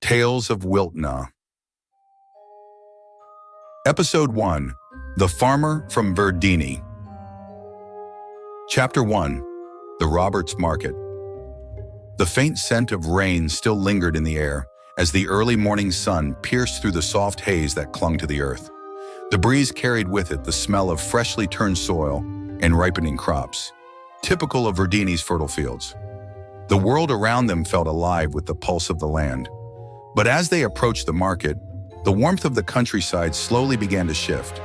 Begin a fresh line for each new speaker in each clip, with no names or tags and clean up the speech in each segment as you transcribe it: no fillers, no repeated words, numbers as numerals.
Tales of Wiltnah. Episode 1. The Farmer from Verdini. Chapter 1. The Roberts Market. The faint scent of rain still lingered in the air as the early morning sun pierced through the soft haze that clung to the earth. The breeze carried with it the smell of freshly turned soil and ripening crops, typical of Verdini's fertile fields. The world around them felt alive with the pulse of the land. But as they approached the market, the warmth of the countryside slowly began to shift.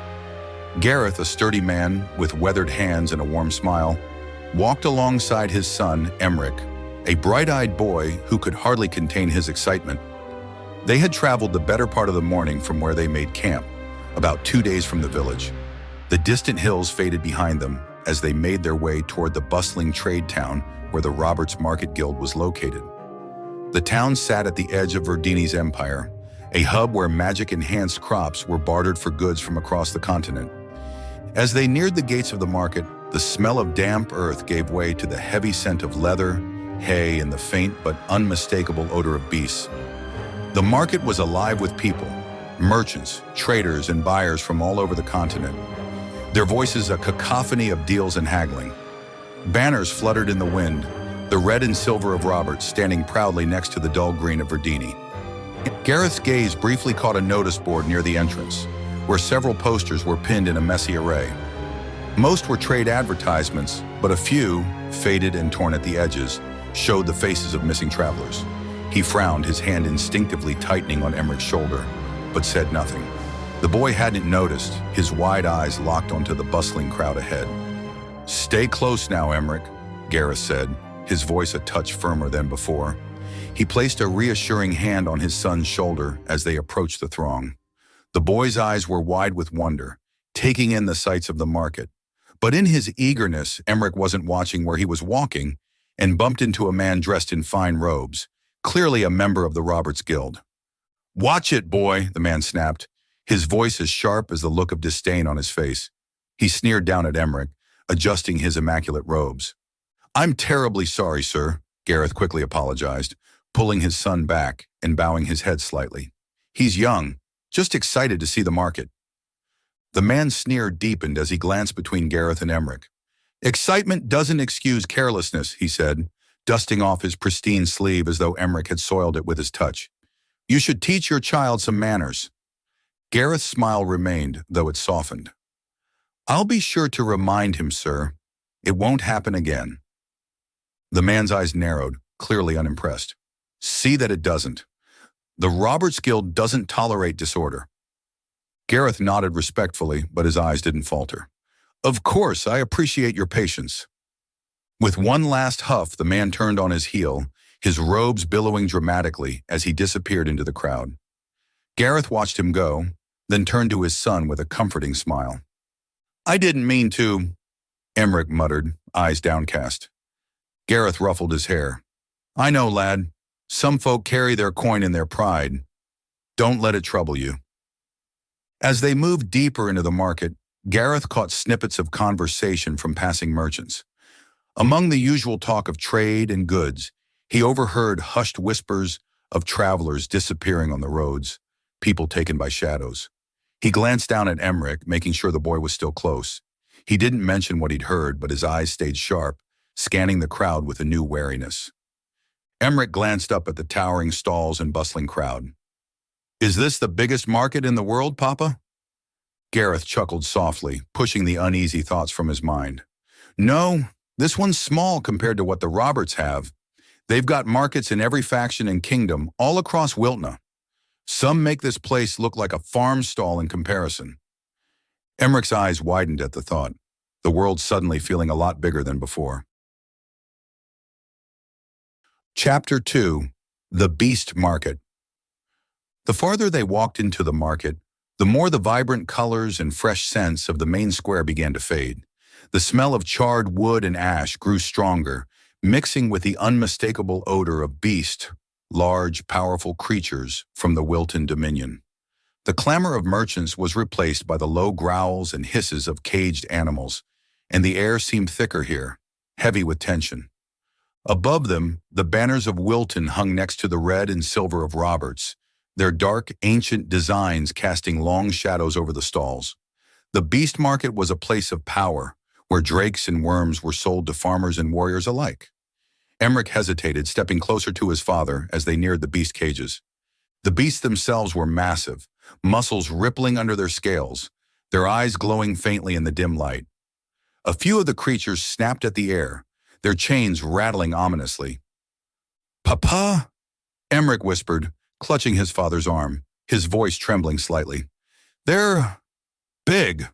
Gareth, a sturdy man with weathered hands and a warm smile, walked alongside his son, Emmerich, a bright-eyed boy who could hardly contain his excitement. They had traveled the better part of the morning from where they made camp, about 2 days from the village. The distant hills faded behind them as they made their way toward the bustling trade town where the Roberts Market Guild was located. The town sat at the edge of Verdini's Empire, a hub where magic-enhanced crops were bartered for goods from across the continent. As they neared the gates of the market, the smell of damp earth gave way to the heavy scent of leather, hay, and the faint but unmistakable odor of beasts. The market was alive with people, merchants, traders, and buyers from all over the continent, their voices a cacophony of deals and haggling. Banners fluttered in the wind, the red and silver of Roberts standing proudly next to the dull green of Verdini. Gareth's gaze briefly caught a notice board near the entrance, where several posters were pinned in a messy array. Most were trade advertisements, but a few, faded and torn at the edges, showed the faces of missing travelers. He frowned, his hand instinctively tightening on Emmerich's shoulder, but said nothing. The boy hadn't noticed, his wide eyes locked onto the bustling crowd ahead. "Stay close now, Emmerich," Gareth said, his voice a touch firmer than before. He placed a reassuring hand on his son's shoulder as they approached the throng. The boy's eyes were wide with wonder, taking in the sights of the market. But in his eagerness, Emmerich wasn't watching where he was walking and bumped into a man dressed in fine robes, clearly a member of the Roberts Guild. "Watch it, boy," the man snapped, his voice as sharp as the look of disdain on his face. He sneered down at Emmerich, adjusting his immaculate robes. "I'm terribly sorry, sir," Gareth quickly apologized, pulling his son back and bowing his head slightly. "He's young, just excited to see the market." The man's sneer deepened as he glanced between Gareth and Emmerich. "Excitement doesn't excuse carelessness," he said, dusting off his pristine sleeve as though Emmerich had soiled it with his touch. "You should teach your child some manners." Gareth's smile remained, though it softened. "I'll be sure to remind him, sir. It won't happen again." The man's eyes narrowed, clearly unimpressed. "See that it doesn't. The Roberts Guild doesn't tolerate disorder." Gareth nodded respectfully, but his eyes didn't falter. "Of course, I appreciate your patience." With one last huff, the man turned on his heel, his robes billowing dramatically as he disappeared into the crowd. Gareth watched him go, then turned to his son with a comforting smile. "I didn't mean to," Emmerich muttered, eyes downcast. Gareth ruffled his hair. "I know, lad. Some folk carry their coin in their pride. Don't let it trouble you." As they moved deeper into the market, Gareth caught snippets of conversation from passing merchants. Among the usual talk of trade and goods, he overheard hushed whispers of travelers disappearing on the roads, people taken by shadows. He glanced down at Emmerich, making sure the boy was still close. He didn't mention what he'd heard, but his eyes stayed sharp, scanning the crowd with a new wariness. Emmerich glanced up at the towering stalls and bustling crowd. "Is this the biggest market in the world, Papa?" Gareth chuckled softly, pushing the uneasy thoughts from his mind. "No, this one's small compared to what the Roberts have. They've got markets in every faction and kingdom, all across Wiltnah. Some make this place look like a farm stall in comparison." Emmerich's eyes widened at the thought, the world suddenly feeling a lot bigger than before. Chapter 2. The Beast Market. The farther they walked into the market, the more the vibrant colors and fresh scents of the main square began to fade. The smell of charred wood and ash grew stronger, mixing with the unmistakable odor of beast, large, powerful creatures from the Wilton dominion. The clamor of merchants was replaced by the low growls and hisses of caged animals, and the air seemed thicker here, heavy with tension. Above them, the banners of Wilton hung next to the red and silver of Roberts, their dark, ancient designs casting long shadows over the stalls. The beast market was a place of power, where drakes and worms were sold to farmers and warriors alike. Emmerich hesitated, stepping closer to his father as they neared the beast cages. The beasts themselves were massive, muscles rippling under their scales, their eyes glowing faintly in the dim light. A few of the creatures snapped at the air, their chains rattling ominously. "Papa?" Emmerich whispered, clutching his father's arm, his voice trembling slightly. "They're big."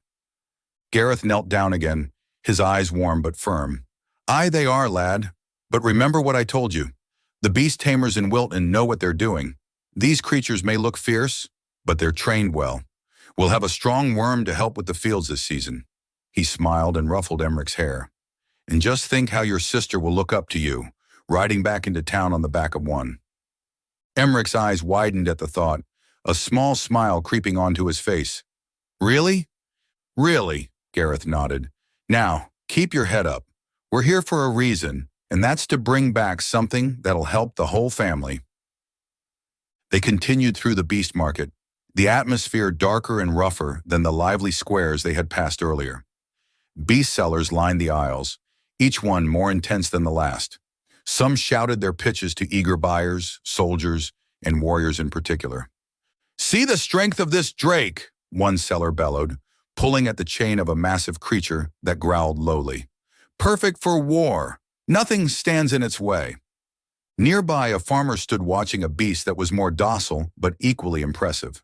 Gareth knelt down again, his eyes warm but firm. "Aye, they are, lad. But remember what I told you. The beast tamers in Wiltnah know what they're doing. These creatures may look fierce, but they're trained well. We'll have a strong worm to help with the fields this season." He smiled and ruffled Emmerich's hair. "And just think how your sister will look up to you, riding back into town on the back of one." Emmerich's eyes widened at the thought, a small smile creeping onto his face. "Really?" "Really," Gareth nodded. "Now, keep your head up. We're here for a reason, and that's to bring back something that'll help the whole family." They continued through the beast market, the atmosphere darker and rougher than the lively squares they had passed earlier. Beast sellers lined the aisles, each one more intense than the last. Some shouted their pitches to eager buyers, soldiers, and warriors in particular. "See the strength of this drake," one seller bellowed, pulling at the chain of a massive creature that growled lowly. "Perfect for war. Nothing stands in its way." Nearby, a farmer stood watching a beast that was more docile but equally impressive.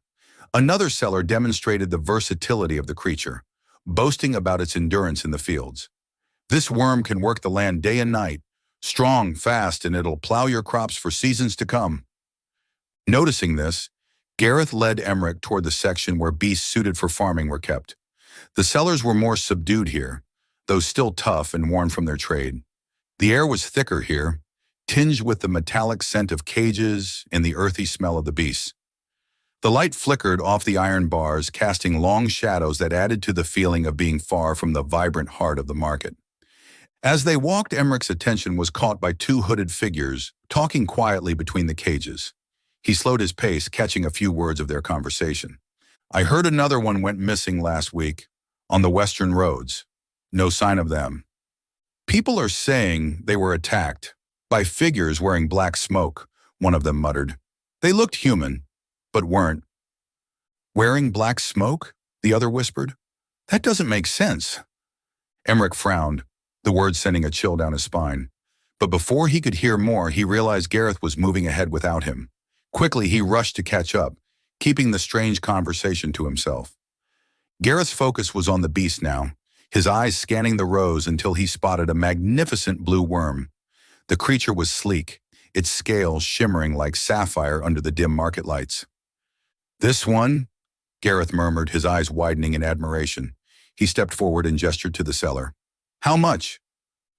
Another seller demonstrated the versatility of the creature, boasting about its endurance in the fields. "This worm can work the land day and night, strong, fast, and it'll plow your crops for seasons to come." Noticing this, Gareth led Emmerich toward the section where beasts suited for farming were kept. The sellers were more subdued here, though still tough and worn from their trade. The air was thicker here, tinged with the metallic scent of cages and the earthy smell of the beasts. The light flickered off the iron bars, casting long shadows that added to the feeling of being far from the vibrant heart of the market. As they walked, Emmerich's attention was caught by two hooded figures, talking quietly between the cages. He slowed his pace, catching a few words of their conversation. "I heard another one went missing last week, on the western roads. No sign of them. People are saying they were attacked by figures wearing black smoke," one of them muttered. "They looked human, but weren't." "Wearing black smoke?" the other whispered. "That doesn't make sense." Emmerich frowned, the words sending a chill down his spine. But before he could hear more, he realized Gareth was moving ahead without him. Quickly, he rushed to catch up, keeping the strange conversation to himself. Gareth's focus was on the beast now, his eyes scanning the rows until he spotted a magnificent blue worm. The creature was sleek, its scales shimmering like sapphire under the dim market lights. "This one?" Gareth murmured, his eyes widening in admiration. He stepped forward and gestured to the seller. "How much?"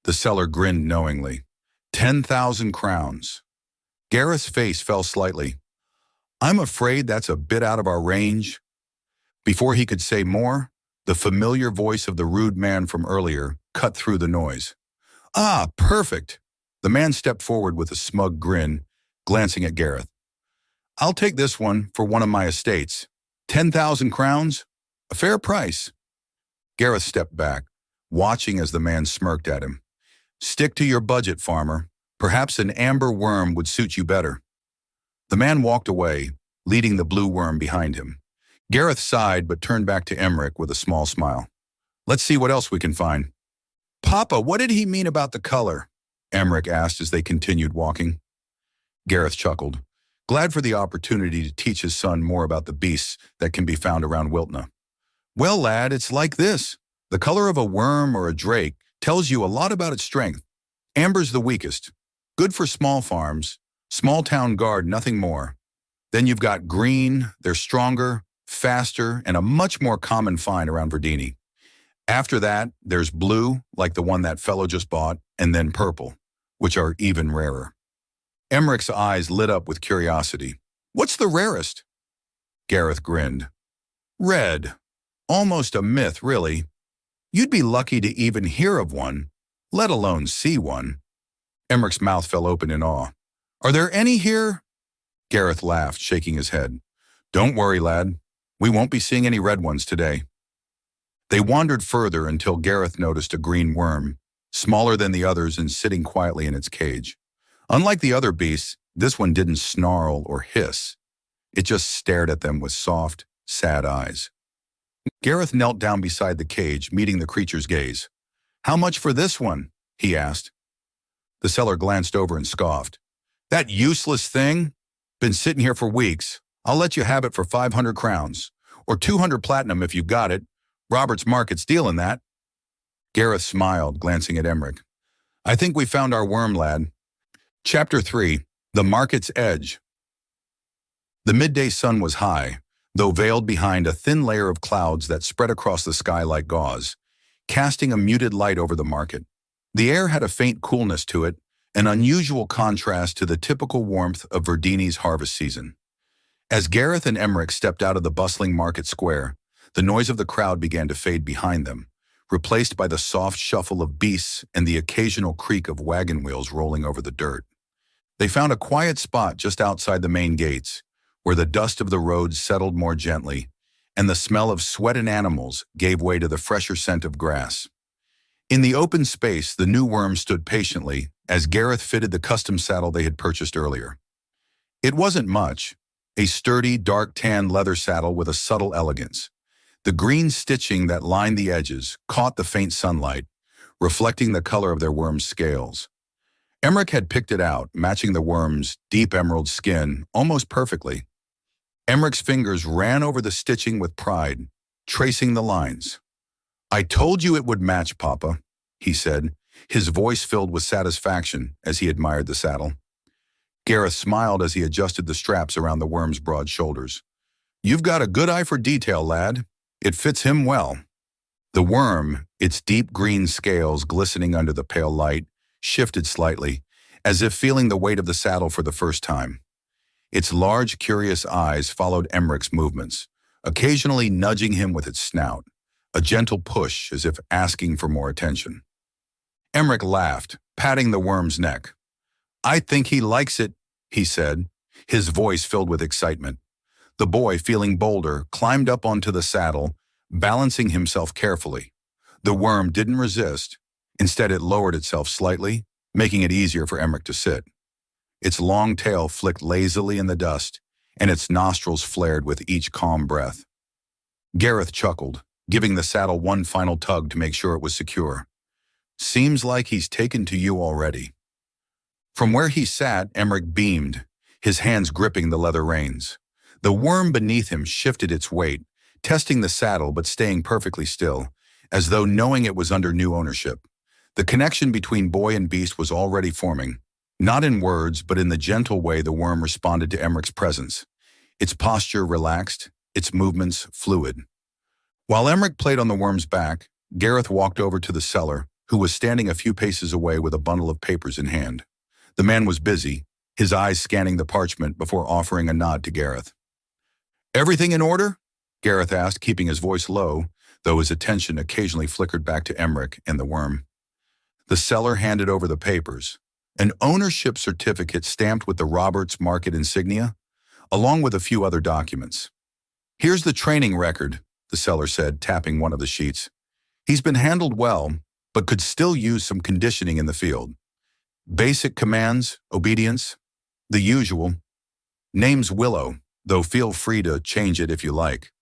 The seller grinned knowingly. 10,000 crowns. Gareth's face fell slightly. "I'm afraid that's a bit out of our range." Before he could say more, the familiar voice of the rude man from earlier cut through the noise. "Ah, perfect." The man stepped forward with a smug grin, glancing at Gareth. "I'll take this one for one of my estates. 10,000 crowns? A fair price." Gareth stepped back, watching as the man smirked at him. "Stick to your budget, farmer. Perhaps an amber worm would suit you better." The man walked away, leading the blue worm behind him. Gareth sighed but turned back to Emmerich with a small smile. "Let's see what else we can find." "Papa, what did he mean about the color?" Emmerich asked as they continued walking. Gareth chuckled, glad for the opportunity to teach his son more about the beasts that can be found around Wiltnah. "Well, lad, it's like this. The color of a worm or a drake tells you a lot about its strength. Amber's the weakest. Good for small farms, small town guard, nothing more. Then you've got green, they're stronger, faster, and a much more common find around Verdini. After that, there's blue, like the one that fellow just bought, and then purple, which are even rarer." Emmerich's eyes lit up with curiosity. "What's the rarest?" Gareth grinned. "Red. Almost a myth, really. You'd be lucky to even hear of one, let alone see one." Emmerich's mouth fell open in awe. "Are there any here?" Gareth laughed, shaking his head. "Don't worry, lad. We won't be seeing any red ones today." They wandered further until Gareth noticed a green worm, smaller than the others and sitting quietly in its cage. Unlike the other beasts, this one didn't snarl or hiss. It just stared at them with soft, sad eyes. Gareth knelt down beside the cage, meeting the creature's gaze. "How much for this one?" he asked. The seller glanced over and scoffed. "That useless thing? Been sitting here for weeks. I'll let you have it for 500 crowns, or 200 platinum if you got it. Robert's Market's dealing that." Gareth smiled, glancing at Emmerich. "I think we found our worm, lad." Chapter 3. The Market's Edge. The midday sun was high, though veiled behind a thin layer of clouds that spread across the sky like gauze, casting a muted light over the market. The air had a faint coolness to it, an unusual contrast to the typical warmth of Verdini's harvest season. As Gareth and Emmerich stepped out of the bustling market square, the noise of the crowd began to fade behind them, replaced by the soft shuffle of beasts and the occasional creak of wagon wheels rolling over the dirt. They found a quiet spot just outside the main gates, where the dust of the roads settled more gently, and the smell of sweat and animals gave way to the fresher scent of grass. In the open space, the new worm stood patiently as Gareth fitted the custom saddle they had purchased earlier. It wasn't much, a sturdy, dark tan leather saddle with a subtle elegance. The green stitching that lined the edges caught the faint sunlight, reflecting the color of their worm's scales. Emmerich had picked it out, matching the worm's deep emerald skin almost perfectly. Emmerich's fingers ran over the stitching with pride, tracing the lines. "I told you it would match, Papa," he said, his voice filled with satisfaction as he admired the saddle. Gareth smiled as he adjusted the straps around the worm's broad shoulders. "You've got a good eye for detail, lad. It fits him well." The worm, its deep green scales glistening under the pale light, shifted slightly, as if feeling the weight of the saddle for the first time. Its large, curious eyes followed Emmerich's movements, occasionally nudging him with its snout, a gentle push as if asking for more attention. Emmerich laughed, patting the worm's neck. "I think he likes it," he said, his voice filled with excitement. The boy, feeling bolder, climbed up onto the saddle, balancing himself carefully. The worm didn't resist. Instead, it lowered itself slightly, making it easier for Emmerich to sit. Its long tail flicked lazily in the dust, and its nostrils flared with each calm breath. Gareth chuckled, giving the saddle one final tug to make sure it was secure. "Seems like he's taken to you already." From where he sat, Emmerich beamed, his hands gripping the leather reins. The worm beneath him shifted its weight, testing the saddle but staying perfectly still, as though knowing it was under new ownership. The connection between boy and beast was already forming, not in words but in the gentle way the worm responded to Emmerich's presence. Its posture relaxed, its movements fluid. While Emmerich played on the worm's back, Gareth walked over to the seller, who was standing a few paces away with a bundle of papers in hand. The man was busy, his eyes scanning the parchment before offering a nod to Gareth. "Everything in order?" Gareth asked, keeping his voice low, though his attention occasionally flickered back to Emmerich and the worm. The seller handed over the papers, an ownership certificate stamped with the Roberts Market insignia, along with a few other documents. "Here's the training record," the seller said, tapping one of the sheets. "He's been handled well, but could still use some conditioning in the field. Basic commands, obedience, the usual. Name's Willow, though feel free to change it if you like."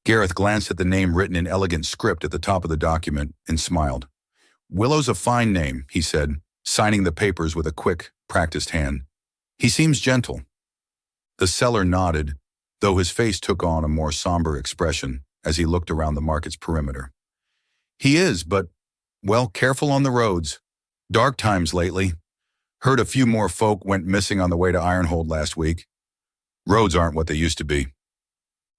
Gareth glanced at the name written in elegant script at the top of the document and smiled. "Willow's a fine name," he said, signing the papers with a quick, practiced hand. "He seems gentle." The seller nodded, though his face took on a more somber expression as he looked around the market's perimeter. "He is, but, well, careful on the roads. Dark times lately. Heard a few more folk went missing on the way to Ironhold last week. Roads aren't what they used to be."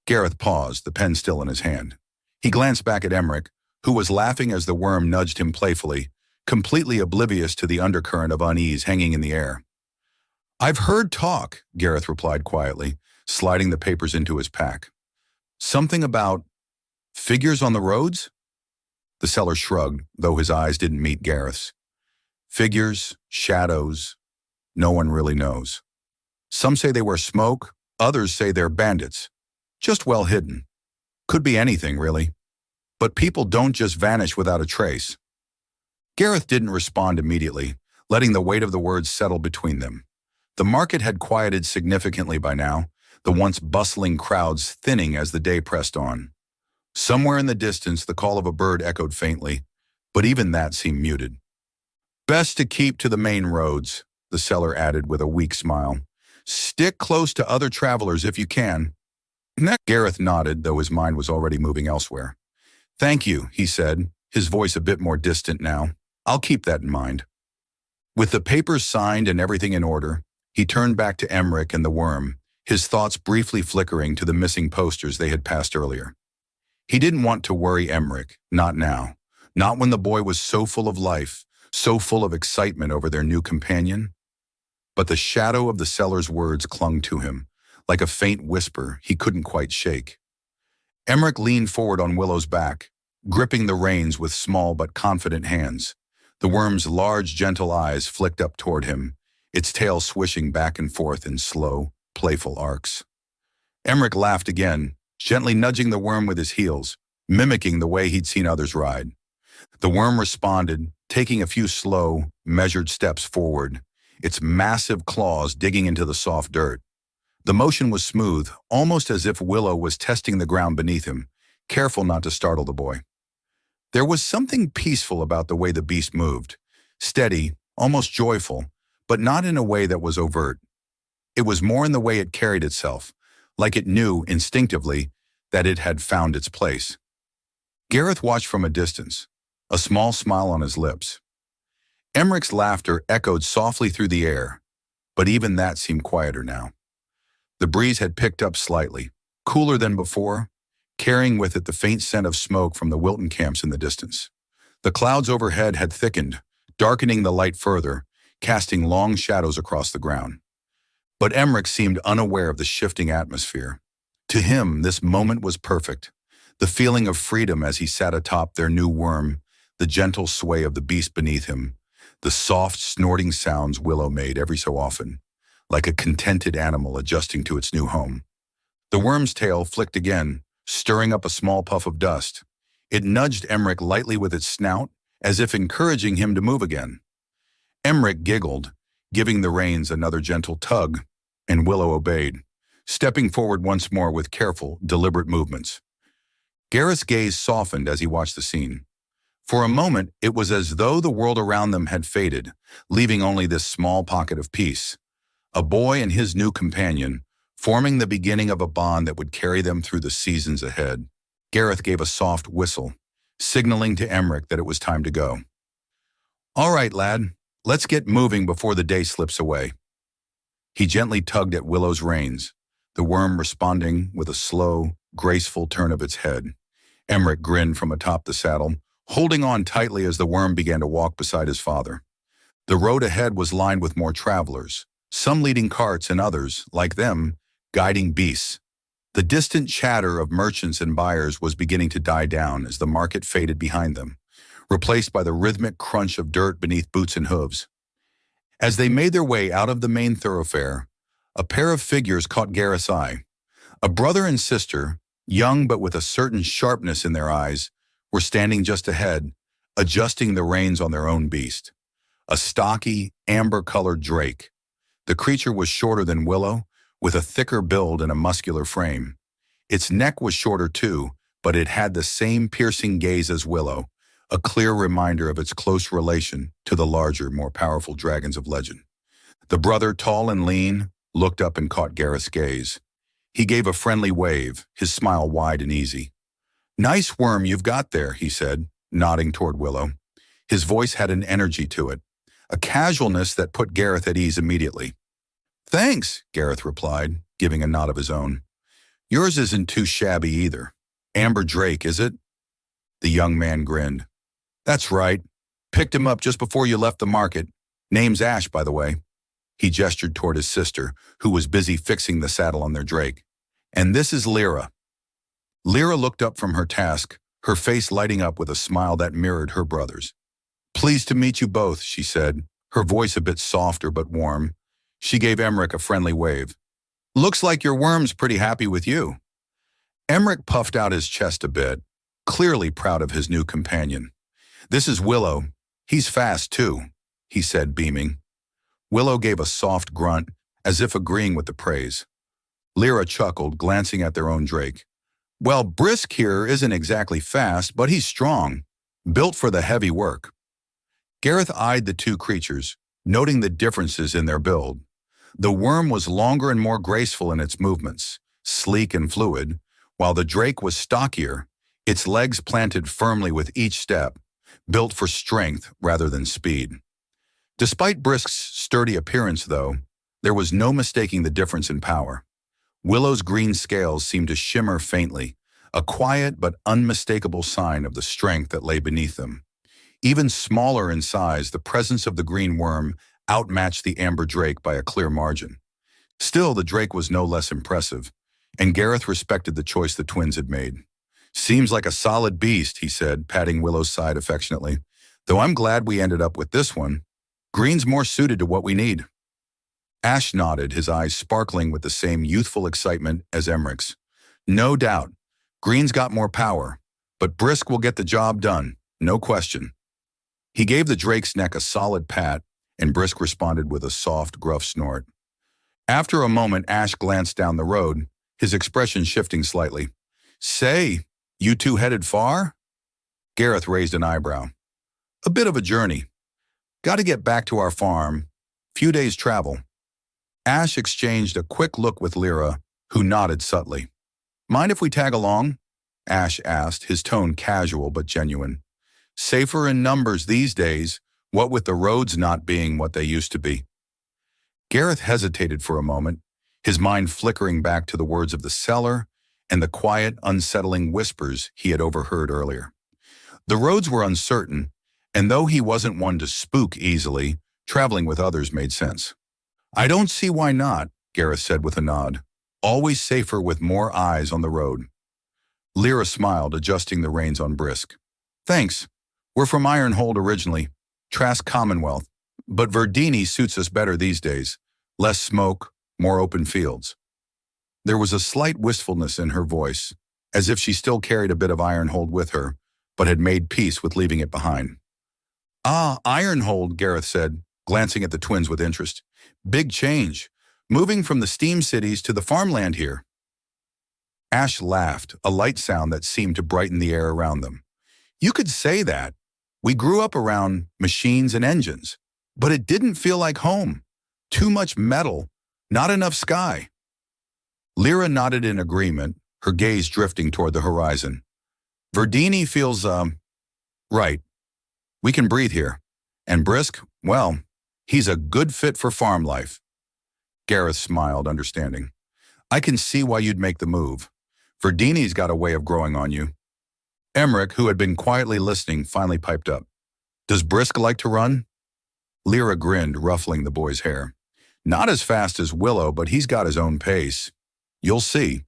Gareth paused, the pen still in his hand. He glanced back at Emmerich, who was laughing as the worm nudged him playfully, completely oblivious to the undercurrent of unease hanging in the air. "I've heard talk," Gareth replied quietly, sliding the papers into his pack. "Something about figures on the roads?" The seller shrugged, though his eyes didn't meet Gareth's. Figures, shadows, no one really knows. Some say they wear smoke, others say they're bandits. Just well hidden. Could be anything, really. But people don't just vanish without a trace. Gareth didn't respond immediately, letting the weight of the words settle between them. The market had quieted significantly by now, the once bustling crowds thinning as the day pressed on. Somewhere in the distance, the call of a bird echoed faintly, but even that seemed muted. Best to keep to the main roads, the seller added with a weak smile. Stick close to other travelers if you can. Gareth nodded, though his mind was already moving elsewhere. Thank you, he said, his voice a bit more distant now. I'll keep that in mind. With the papers signed and everything in order, he turned back to Emmerich and the worm, his thoughts briefly flickering to the missing posters they had passed earlier. He didn't want to worry Emmerich, not now, not when the boy was so full of life, so full of excitement over their new companion. But the shadow of the seller's words clung to him, like a faint whisper he couldn't quite shake. Emmerich leaned forward on Willow's back, gripping the reins with small but confident hands. The worm's large, gentle eyes flicked up toward him, its tail swishing back and forth in slow, playful arcs. Emmerich laughed again, gently nudging the worm with his heels, mimicking the way he'd seen others ride. The worm responded, taking a few slow, measured steps forward, its massive claws digging into the soft dirt. The motion was smooth, almost as if Willow was testing the ground beneath him, careful not to startle the boy. There was something peaceful about the way the beast moved, steady, almost joyful, but not in a way that was overt. It was more in the way it carried itself, like it knew, instinctively, that it had found its place. Gareth watched from a distance, a small smile on his lips. Emmerich's laughter echoed softly through the air, but even that seemed quieter now. The breeze had picked up slightly, cooler than before, carrying with it the faint scent of smoke from the Wiltnah camps in the distance. The clouds overhead had thickened, darkening the light further, casting long shadows across the ground. But Emmerich seemed unaware of the shifting atmosphere. To him, this moment was perfect. The feeling of freedom as he sat atop their new worm, the gentle sway of the beast beneath him, the soft, snorting sounds Willow made every so often, like a contented animal adjusting to its new home. The worm's tail flicked again, stirring up a small puff of dust. It nudged Emmerich lightly with its snout, as if encouraging him to move again. Emmerich giggled, giving the reins another gentle tug, and Willow obeyed, stepping forward once more with careful, deliberate movements. Gareth's gaze softened as he watched the scene. For a moment, it was as though the world around them had faded, leaving only this small pocket of peace. A boy and his new companion, forming the beginning of a bond that would carry them through the seasons ahead. Gareth gave a soft whistle, signaling to Emmerich that it was time to go. All right, lad, let's get moving before the day slips away. He gently tugged at Willow's reins, the worm responding with a slow, graceful turn of its head. Emmerich grinned from atop the saddle, holding on tightly as the worm began to walk beside his father. The road ahead was lined with more travelers, some leading carts and others, like them, guiding beasts. The distant chatter of merchants and buyers was beginning to die down as the market faded behind them, replaced by the rhythmic crunch of dirt beneath boots and hooves. As they made their way out of the main thoroughfare, a pair of figures caught Gareth's eye. A brother and sister, young but with a certain sharpness in their eyes, were standing just ahead, adjusting the reins on their own beast. A stocky, amber-colored drake. The creature was shorter than Willow, with a thicker build and a muscular frame. Its neck was shorter too, but it had the same piercing gaze as Willow, a clear reminder of its close relation to the larger, more powerful dragons of legend. The brother, tall and lean, looked up and caught Gareth's gaze. He gave a friendly wave, his smile wide and easy. "Nice worm you've got there," he said, nodding toward Willow. His voice had an energy to it, a casualness that put Gareth at ease immediately. "Thanks," Gareth replied, giving a nod of his own. "Yours isn't too shabby either. Amber Drake, is it?" The young man grinned. "That's right. Picked him up just before you left the market. Name's Ash, by the way." He gestured toward his sister, who was busy fixing the saddle on their drake. "And this is Lyra." Lyra looked up from her task, her face lighting up with a smile that mirrored her brother's. Pleased to meet you both, she said, her voice a bit softer but warm. She gave Emmerich a friendly wave. Looks like your worm's pretty happy with you. Emmerich puffed out his chest a bit, clearly proud of his new companion. This is Willow. He's fast too, he said, beaming. Willow gave a soft grunt, as if agreeing with the praise. Lyra chuckled, glancing at their own Drake. Well, Brisk here isn't exactly fast, but he's strong, built for the heavy work. Gareth eyed the two creatures, noting the differences in their build. The worm was longer and more graceful in its movements, sleek and fluid, while the Drake was stockier, its legs planted firmly with each step, built for strength rather than speed. Despite Brisk's sturdy appearance, though, there was no mistaking the difference in power. Willow's green scales seemed to shimmer faintly, a quiet but unmistakable sign of the strength that lay beneath them. Even smaller in size, the presence of the green worm outmatched the amber Drake by a clear margin. Still, the Drake was no less impressive, and Gareth respected the choice the twins had made. Seems like a solid beast, he said, patting Willow's side affectionately. Though I'm glad we ended up with this one. Green's more suited to what we need. Ash nodded, his eyes sparkling with the same youthful excitement as Emmerich's. No doubt, Green's got more power, but Brisk will get the job done, no question. He gave the Drake's neck a solid pat, and Brisk responded with a soft, gruff snort. After a moment, Ash glanced down the road, his expression shifting slightly. Say, you two headed far? Gareth raised an eyebrow. A bit of a journey. Got to get back to our farm. Few days' travel. Ash exchanged a quick look with Lyra, who nodded subtly. Mind if we tag along? Ash asked, his tone casual but genuine. Safer in numbers these days, what with the roads not being what they used to be. Gareth hesitated for a moment, his mind flickering back to the words of the seller and the quiet, unsettling whispers he had overheard earlier. The roads were uncertain, and though he wasn't one to spook easily, traveling with others made sense. I don't see why not, Gareth said with a nod. Always safer with more eyes on the road. Lyra smiled, adjusting the reins on Brisk. Thanks. We're from Ironhold originally, Trask Commonwealth, but Verdini suits us better these days. Less smoke, more open fields. There was a slight wistfulness in her voice, as if she still carried a bit of Ironhold with her, but had made peace with leaving it behind. Ah, Ironhold, Gareth said, glancing at the twins with interest. Big change, moving from the steam cities to the farmland here. Ash laughed, a light sound that seemed to brighten the air around them. You could say that. We grew up around machines and engines, but it didn't feel like home. Too much metal, not enough sky. Lyra nodded in agreement, her gaze drifting toward the horizon. Verdini feels, right. We can breathe here. And Brisk, well, he's a good fit for farm life. Gareth smiled, understanding. I can see why you'd make the move. Verdini's got a way of growing on you. Emmerich, who had been quietly listening, finally piped up. Does Brisk like to run? Lyra grinned, ruffling the boy's hair. Not as fast as Willow, but he's got his own pace. You'll see.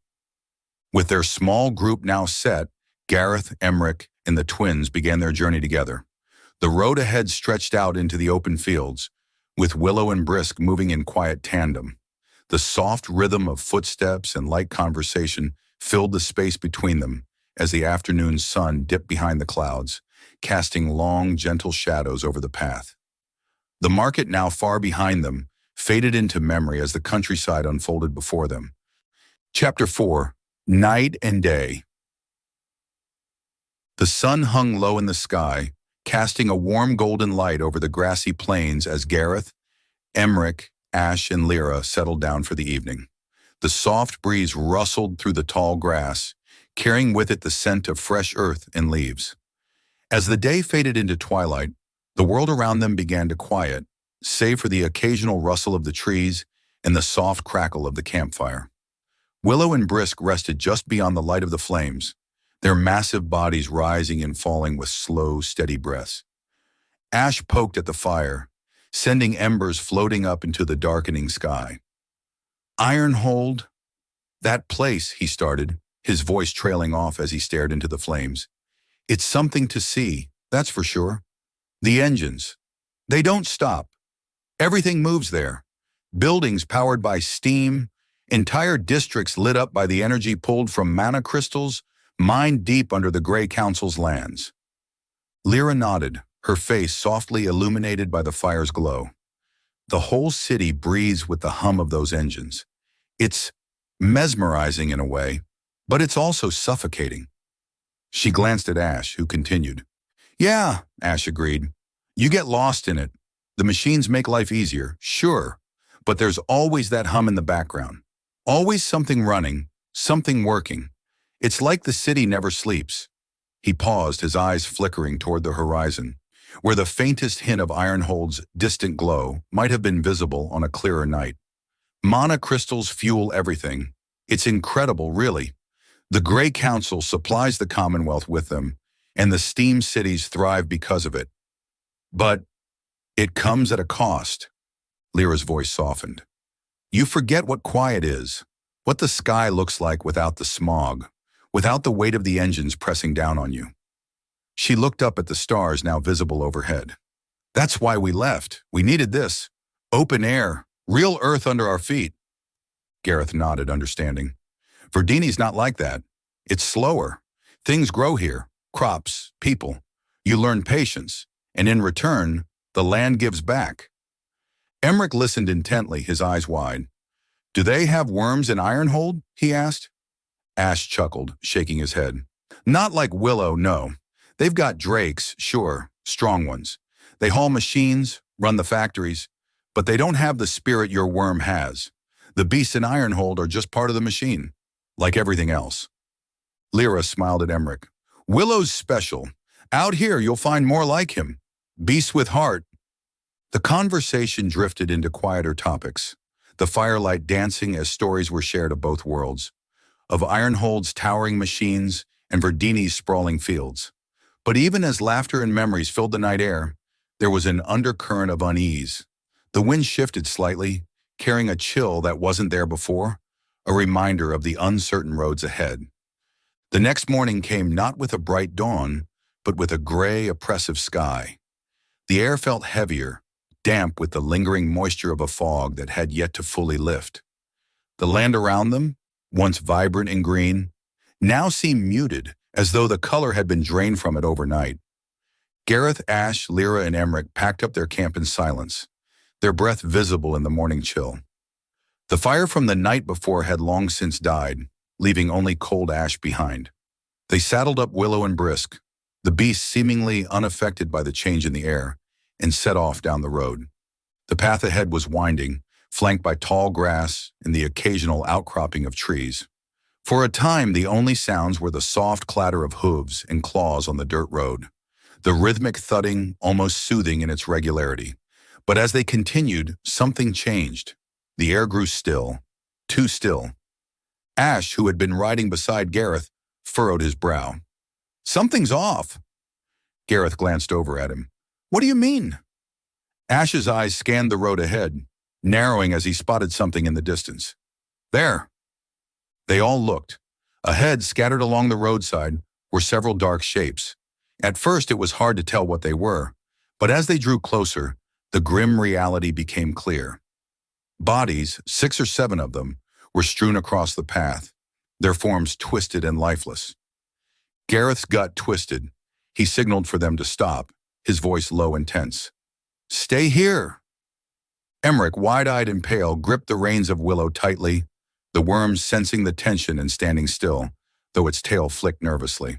With their small group now set, Gareth, Emmerich, and the twins began their journey together. The road ahead stretched out into the open fields, with Willow and Brisk moving in quiet tandem. The soft rhythm of footsteps and light conversation filled the space between them as the afternoon sun dipped behind the clouds, casting long, gentle shadows over the path. The market, now far behind them, faded into memory as the countryside unfolded before them. Chapter 4. Night and Day. The sun hung low in the sky, casting a warm golden light over the grassy plains as Gareth, Emmerich, Ash, and Lyra settled down for the evening. The soft breeze rustled through the tall grass, carrying with it the scent of fresh earth and leaves. As the day faded into twilight, the world around them began to quiet, save for the occasional rustle of the trees and the soft crackle of the campfire. Willow and Brisk rested just beyond the light of the flames, their massive bodies rising and falling with slow, steady breaths. Ash poked at the fire, sending embers floating up into the darkening sky. Ironhold? That place, he started, his voice trailing off as he stared into the flames. It's something to see, that's for sure. The engines. They don't stop. Everything moves there. Buildings powered by steam, entire districts lit up by the energy pulled from mana crystals, mined deep under the Grey Council's lands. Lyra nodded, her face softly illuminated by the fire's glow. The whole city breathes with the hum of those engines. It's mesmerizing in a way, but it's also suffocating. She glanced at Ash, who continued. Yeah, Ash agreed. You get lost in it. The machines make life easier, sure, but there's always that hum in the background. Always something running, something working. It's like the city never sleeps. He paused, his eyes flickering toward the horizon, where the faintest hint of Ironhold's distant glow might have been visible on a clearer night. Mana crystals fuel everything. It's incredible, really. The Grey Council supplies the Commonwealth with them, and the steam cities thrive because of it. But it comes at a cost. Lyra's voice softened. You forget what quiet is, what the sky looks like without the smog, without the weight of the engines pressing down on you. She looked up at the stars now visible overhead. That's why we left. We needed this. Open air, real earth under our feet. Gareth nodded, understanding. Verdini's not like that. It's slower. Things grow here. Crops, people. You learn patience, and in return, the land gives back. Emmerich listened intently, his eyes wide. Do they have worms in Ironhold? He asked. Ash chuckled, shaking his head. Not like Willow, no. They've got drakes, sure, strong ones. They haul machines, run the factories, but they don't have the spirit your worm has. The beasts in Ironhold are just part of the machine, like everything else. Lyra smiled at Emmerich. Willow's special. Out here you'll find more like him. Beasts with heart. The conversation drifted into quieter topics, the firelight dancing as stories were shared of both worlds, of Ironhold's towering machines and Verdini's sprawling fields. But even as laughter and memories filled the night air, there was an undercurrent of unease. The wind shifted slightly, carrying a chill that wasn't there before, a reminder of the uncertain roads ahead. The next morning came not with a bright dawn, but with a gray, oppressive sky. The air felt heavier, damp with the lingering moisture of a fog that had yet to fully lift. The land around them, once vibrant and green, now seemed muted, as though the color had been drained from it overnight. Gareth, Ash, Lyra, and Emmerich packed up their camp in silence, their breath visible in the morning chill. The fire from the night before had long since died, leaving only cold ash behind. They saddled up Willow and Brisk, the beast seemingly unaffected by the change in the air, and set off down the road. The path ahead was winding, flanked by tall grass and the occasional outcropping of trees. For a time, the only sounds were the soft clatter of hooves and claws on the dirt road, the rhythmic thudding almost soothing in its regularity. But as they continued, something changed. The air grew still, too still. Ash, who had been riding beside Gareth, furrowed his brow. Something's off. Gareth glanced over at him. What do you mean? Ash's eyes scanned the road ahead, narrowing as he spotted something in the distance. There. They all looked. Ahead, scattered along the roadside, were several dark shapes. At first, it was hard to tell what they were, but as they drew closer, the grim reality became clear. Bodies, 6 or 7 of them, were strewn across the path, their forms twisted and lifeless. Gareth's gut twisted. He signaled for them to stop, his voice low and tense. Stay here. Emmerich, wide-eyed and pale, gripped the reins of Willow tightly, the worm sensing the tension and standing still, though its tail flicked nervously.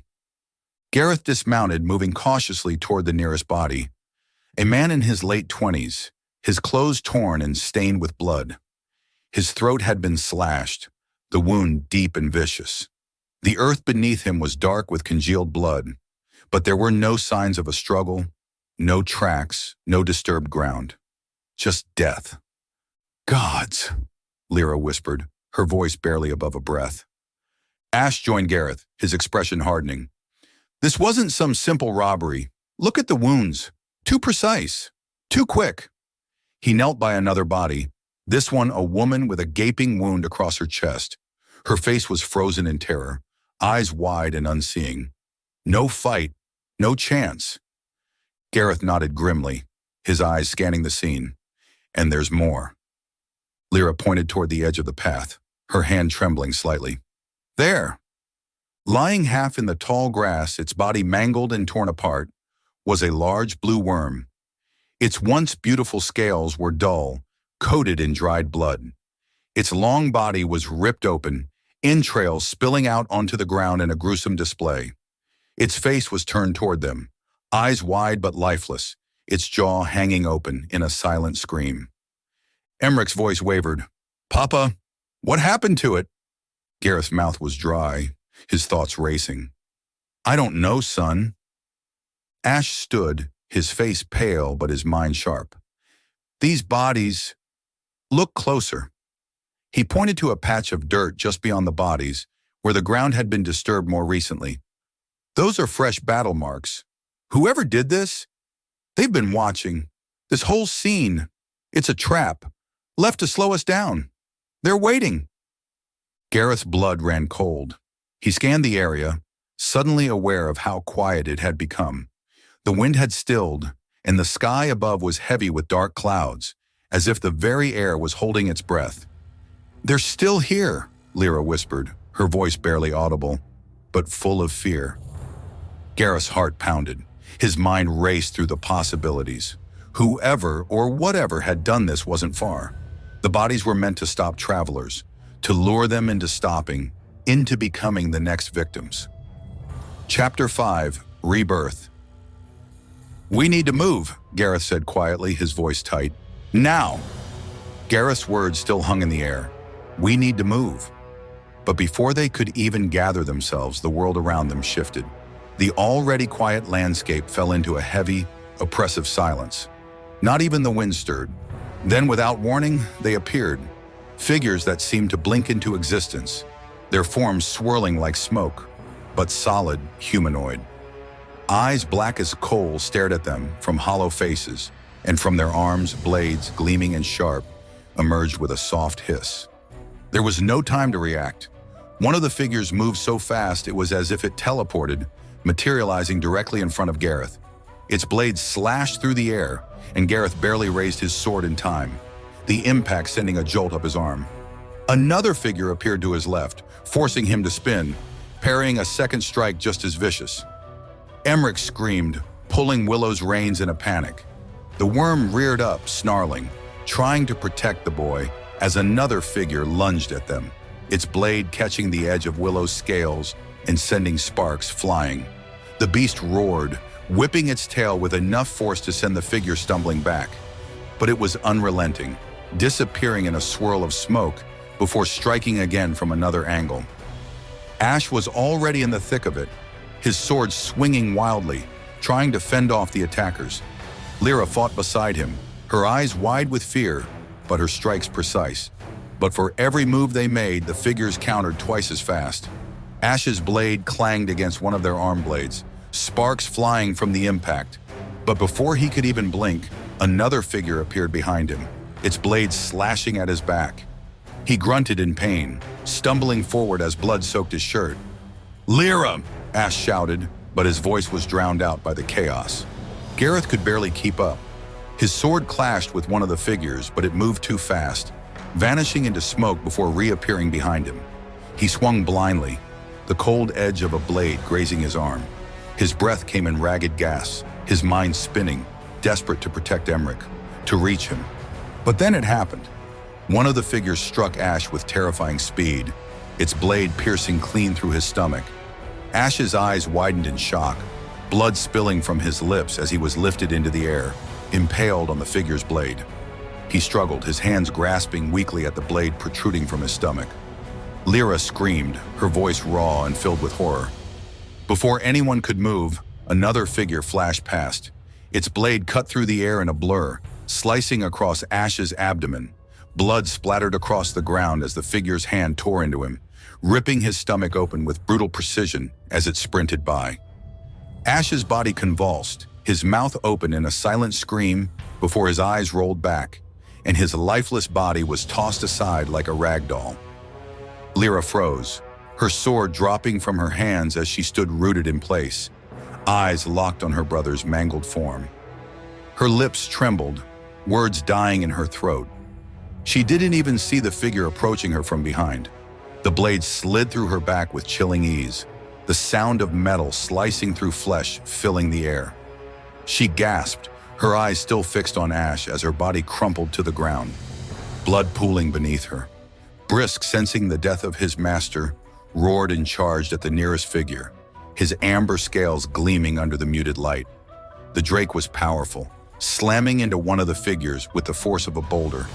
Gareth dismounted, moving cautiously toward the nearest body. A man in his late 20s, his clothes torn and stained with blood. His throat had been slashed, the wound deep and vicious. The earth beneath him was dark with congealed blood, but there were no signs of a struggle, no tracks, no disturbed ground. Just death. Gods, Lyra whispered, her voice barely above a breath. Ash joined Gareth, his expression hardening. This wasn't some simple robbery. Look at the wounds. Too precise. Too quick. He knelt by another body, this one a woman with a gaping wound across her chest. Her face was frozen in terror, eyes wide and unseeing. No fight, no chance. Gareth nodded grimly, his eyes scanning the scene. And there's more. Lyra pointed toward the edge of the path, her hand trembling slightly. There! Lying half in the tall grass, its body mangled and torn apart, was a large blue worm. Its once beautiful scales were dull, coated in dried blood. Its long body was ripped open, entrails spilling out onto the ground in a gruesome display. Its face was turned toward them, eyes wide but lifeless, its jaw hanging open in a silent scream. Emmeric's voice wavered. Papa, what happened to it? Gareth's mouth was dry, his thoughts racing. I don't know, son. Ash stood, his face pale but his mind sharp. These bodies... Look closer. He pointed to a patch of dirt just beyond the bodies, where the ground had been disturbed more recently. Those are fresh battle marks. Whoever did this, they've been watching. This whole scene, it's a trap, left to slow us down. They're waiting. Gareth's blood ran cold. He scanned the area, suddenly aware of how quiet it had become. The wind had stilled, and the sky above was heavy with dark clouds, as if the very air was holding its breath. They're still here, Lyra whispered, her voice barely audible, but full of fear. Gareth's heart pounded. His mind raced through the possibilities. Whoever or whatever had done this wasn't far. The bodies were meant to stop travelers, to lure them into stopping, into becoming the next victims. Chapter 5, Rebirth. We need to move, Gareth said quietly, his voice tight. Now! Gareth's words still hung in the air. We need to move. But before they could even gather themselves, the world around them shifted. The already quiet landscape fell into a heavy, oppressive silence. Not even the wind stirred. Then, without warning, they appeared. Figures that seemed to blink into existence, their forms swirling like smoke, but solid, humanoid. Eyes black as coal stared at them from hollow faces, and from their arms, blades, gleaming and sharp, emerged with a soft hiss. There was no time to react. One of the figures moved so fast it was as if it teleported, materializing directly in front of Gareth. Its blade slashed through the air, and Gareth barely raised his sword in time, the impact sending a jolt up his arm. Another figure appeared to his left, forcing him to spin, parrying a second strike just as vicious. Emmerich screamed, pulling Willow's reins in a panic. The worm reared up, snarling, trying to protect the boy, as another figure lunged at them, its blade catching the edge of Willow's scales and sending sparks flying. The beast roared, whipping its tail with enough force to send the figure stumbling back. But it was unrelenting, disappearing in a swirl of smoke before striking again from another angle. Ash was already in the thick of it, his sword swinging wildly, trying to fend off the attackers. Lyra fought beside him, her eyes wide with fear, but her strikes precise. But for every move they made, the figures countered twice as fast. Ash's blade clanged against one of their arm blades, sparks flying from the impact. But before he could even blink, another figure appeared behind him, its blade slashing at his back. He grunted in pain, stumbling forward as blood soaked his shirt. "Lyra!" Ash shouted, but his voice was drowned out by the chaos. Gareth could barely keep up. His sword clashed with one of the figures, but it moved too fast, vanishing into smoke before reappearing behind him. He swung blindly, the cold edge of a blade grazing his arm. His breath came in ragged gasps, his mind spinning, desperate to protect Emmerich, to reach him. But then it happened. One of the figures struck Ash with terrifying speed, its blade piercing clean through his stomach. Ash's eyes widened in shock, blood spilling from his lips as he was lifted into the air, impaled on the figure's blade. He struggled, his hands grasping weakly at the blade protruding from his stomach. Lyra screamed, her voice raw and filled with horror. Before anyone could move, another figure flashed past. Its blade cut through the air in a blur, slicing across Ash's abdomen. Blood splattered across the ground as the figure's hand tore into him, ripping his stomach open with brutal precision as it sprinted by. Ash's body convulsed, his mouth open in a silent scream before his eyes rolled back, and his lifeless body was tossed aside like a rag doll. Lyra froze, her sword dropping from her hands as she stood rooted in place, eyes locked on her brother's mangled form. Her lips trembled, words dying in her throat. She didn't even see the figure approaching her from behind. The blade slid through her back with chilling ease, the sound of metal slicing through flesh filling the air. She gasped, her eyes still fixed on Ash as her body crumpled to the ground, blood pooling beneath her. Brisk, sensing the death of his master, roared and charged at the nearest figure, his amber scales gleaming under the muted light. The Drake was powerful, slamming into one of the figures with the force of a boulder.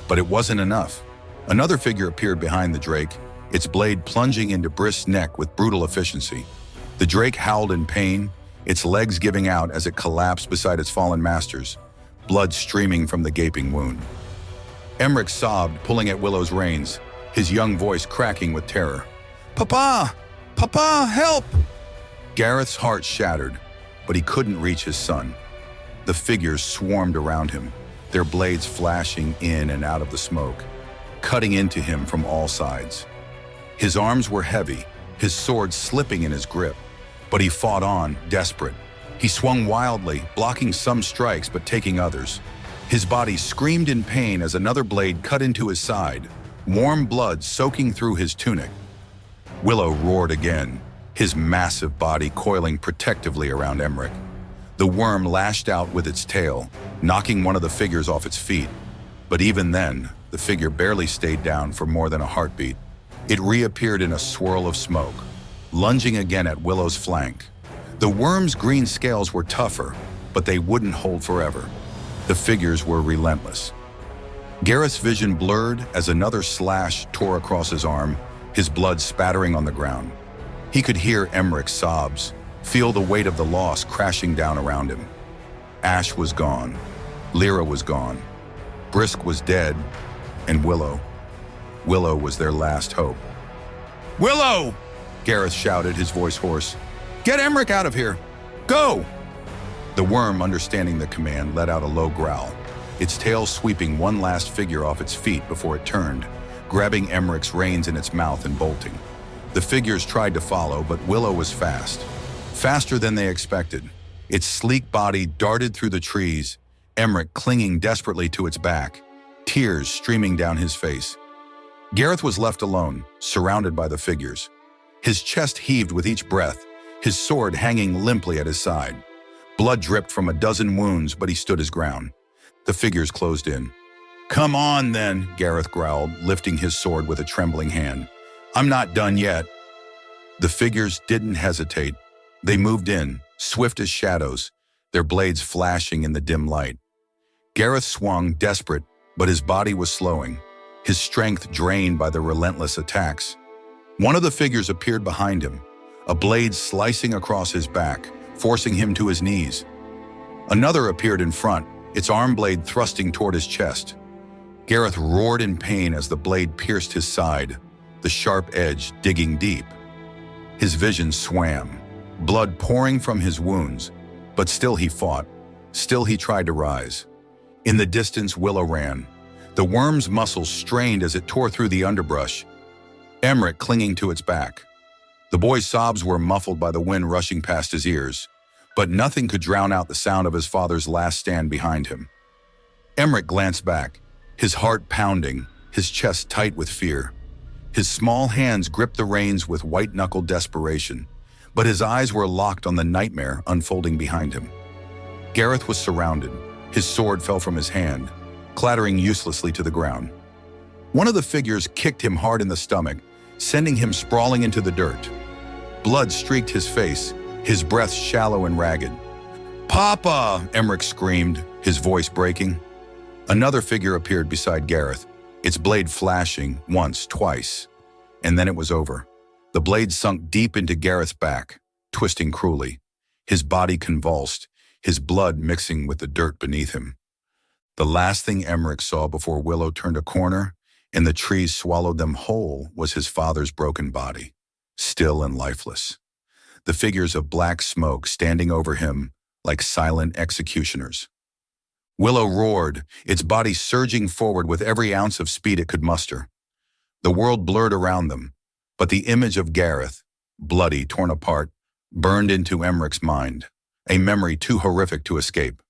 But it wasn't enough. Another figure appeared behind the Drake, its blade plunging into Brisk's neck with brutal efficiency. The Drake howled in pain, its legs giving out as it collapsed beside its fallen masters, blood streaming from the gaping wound. Emmerich sobbed, pulling at Willow's reins, his young voice cracking with terror. "Papa! Papa, help!" Gareth's heart shattered, but he couldn't reach his son. The figures swarmed around him, their blades flashing in and out of the smoke, cutting into him from all sides. His arms were heavy, his sword slipping in his grip, but he fought on, desperate. He swung wildly, blocking some strikes but taking others. His body screamed in pain as another blade cut into his side, warm blood soaking through his tunic. Willow roared again, his massive body coiling protectively around Emmerich. The worm lashed out with its tail, knocking one of the figures off its feet. But even then, the figure barely stayed down for more than a heartbeat. It reappeared in a swirl of smoke, lunging again at Willow's flank. The worm's green scales were tougher, but they wouldn't hold forever. The figures were relentless. Gareth's vision blurred as another slash tore across his arm, his blood spattering on the ground. He could hear Emmerich's sobs, feel the weight of the loss crashing down around him. Ash was gone. Lyra was gone. Brisk was dead, and Willow was their last hope. "Willow!" Gareth shouted, his voice hoarse. "Get Emmerich out of here! Go!" The worm, understanding the command, let out a low growl, its tail sweeping one last figure off its feet before it turned, grabbing Emmerich's reins in its mouth and bolting. The figures tried to follow, but Willow was fast. Faster than they expected. Its sleek body darted through the trees, Emmerich clinging desperately to its back, tears streaming down his face. Gareth was left alone, surrounded by the figures. His chest heaved with each breath, his sword hanging limply at his side. Blood dripped from a dozen wounds, but he stood his ground. The figures closed in. "Come on, then," Gareth growled, lifting his sword with a trembling hand. "I'm not done yet." The figures didn't hesitate. They moved in, swift as shadows, their blades flashing in the dim light. Gareth swung, desperate, but his body was slowing, his strength drained by the relentless attacks. One of the figures appeared behind him, a blade slicing across his back, forcing him to his knees. Another appeared in front, its arm blade thrusting toward his chest. Gareth roared in pain as the blade pierced his side, the sharp edge digging deep. His vision swam, blood pouring from his wounds, but still he fought, still he tried to rise. In the distance, Willow ran, the worm's muscles strained as it tore through the underbrush, Emmerich clinging to its back. The boy's sobs were muffled by the wind rushing past his ears, but nothing could drown out the sound of his father's last stand behind him. Emmerich glanced back, his heart pounding, his chest tight with fear. His small hands gripped the reins with white-knuckled desperation, but his eyes were locked on the nightmare unfolding behind him. Gareth was surrounded. His sword fell from his hand, clattering uselessly to the ground. One of the figures kicked him hard in the stomach, sending him sprawling into the dirt. Blood streaked his face, his breath shallow and ragged. "Papa!" Emmerich screamed, his voice breaking. Another figure appeared beside Gareth, its blade flashing once, twice, and then it was over. The blade sunk deep into Gareth's back, twisting cruelly. His body convulsed, his blood mixing with the dirt beneath him. The last thing Emmerich saw before Willow turned a corner and the trees swallowed them whole was his father's broken body, still and lifeless. The figures of black smoke standing over him like silent executioners. Willow roared, its body surging forward with every ounce of speed it could muster. The world blurred around them, but the image of Gareth, bloody, torn apart, burned into Emmerich's mind, a memory too horrific to escape.